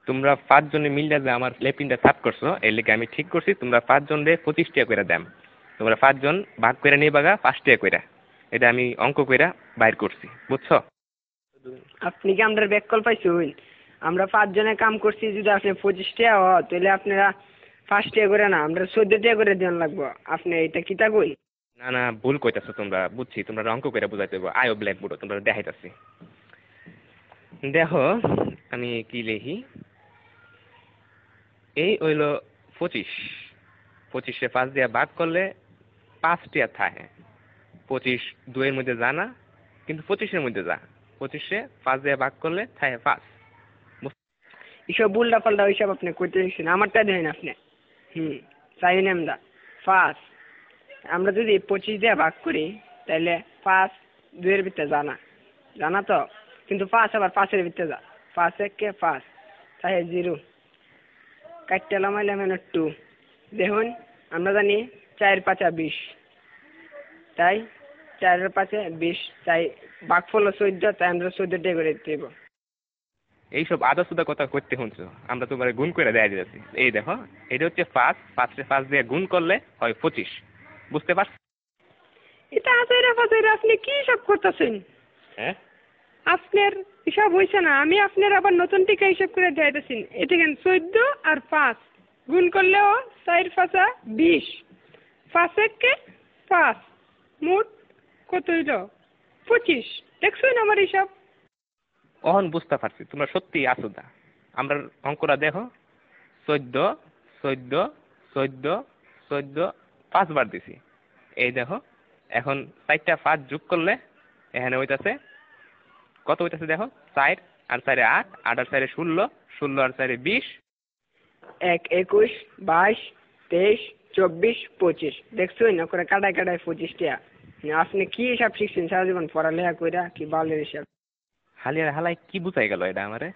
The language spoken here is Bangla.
তোমরা 5 জনে মিললে যে আমার লেপিনটা সাফ করছো এর লেগে আমি ঠিক করছি তোমরা 5 জন রে 25 টাকা করে দাম। তোমরা 5 জন ভাগ করে নিবাগা 5 টাকা করে। এটা আমি অঙ্ক কইরা বাইর করছি, বুঝছো? আপনি কি আমরা ব্যাককল পাইছুন? আমরা 5 জনে কাম করছি, যদি আপনি 25 টাকা হয় তাহলে আপনারা 5 টাকা করে না, আমরা 14 টাকা করে দেন লাগবো। আপনি এটা কিতা কই? না না, ভুল কইতাছো তোমরা, বুঝছি তোমরা অঙ্ক কইরা বুঝাইতে হবে। আয়ো ব্ল্যাকবোর্ড তোমরা দেখাইতাছি। দেখো আমি কি লিখি, এই হইল 25। 25 5 দিয়ে ভাগ করলে 5 টাকা থাকে। 25 2 এর মধ্যে যা না, কিন্তু 25 এর মধ্যে যা। 25 5 দিয়ে ভাগ করলে থাকে 5। এসব উল্টা পাল্টা ওইসব আপনি কইতে দিচ্ছেন, আমারটা দেন আপনি। চাই না আমরা 5। আমরা যদি 25 দিয়ে ভাগ করি তাহলে 5 2 এর ভিতরে জানা জানা তো, কিন্তু 5 আবার 5 এর ভিতরে যা। 5 1 5 তাই 0 কাটতে লামাইলাম 2। দেখুন আমরা জানি 4 5 20, তাই 4 এর 5 20, তাই ভাগফল 14, তাই আমরা 14 টাকা করে দেব। এইসব আদা সুদা কথা করতে শুনছো, আমরা তোমার গুণ করে দেয়া দিতেছি। এই দেখো এটা হচ্ছে 5, 5 দিয়ে গুণ করলে হয় 25, বুঝতে পারছো? এটা আজাইরা ফাজাইরা আপনি কি সব করতেছেন? হ্যাঁ, আপনার হিসাব হয়েছে না, আমি আপনার আবার নতুন টিকা হিসাব করে দেখাইতেছি। এটা কেন 14 আর 5 গুণ করলেও 4 5 20, 5 1 5, মোট কত হইল? 25। দেখছেন আমার হিসাব? অহন বুঝতে পারছি তোমরা সত্যি আসুদা। আমরা অঙ্কটা দেখো, 14 14 14 14 5 বার দিছি। এই দেখো এখন 4টা 5 যোগ করলে এখানে হইতাছে কত হইতাছে দেখো, 4 আর 4 8, 8 আর 4 16, 16 আর 4 20। 1 21 22 23 24 25। দেখছেন না করে কাটায় কাটায় 25 টাকা। আপনি কি হিসাব শিখছেন সারা জীবন পড়ালেখা কইরা, কি বালের হিসাব? হালিয়ার হালাই কি বুঝাই গেল এটা আমারে?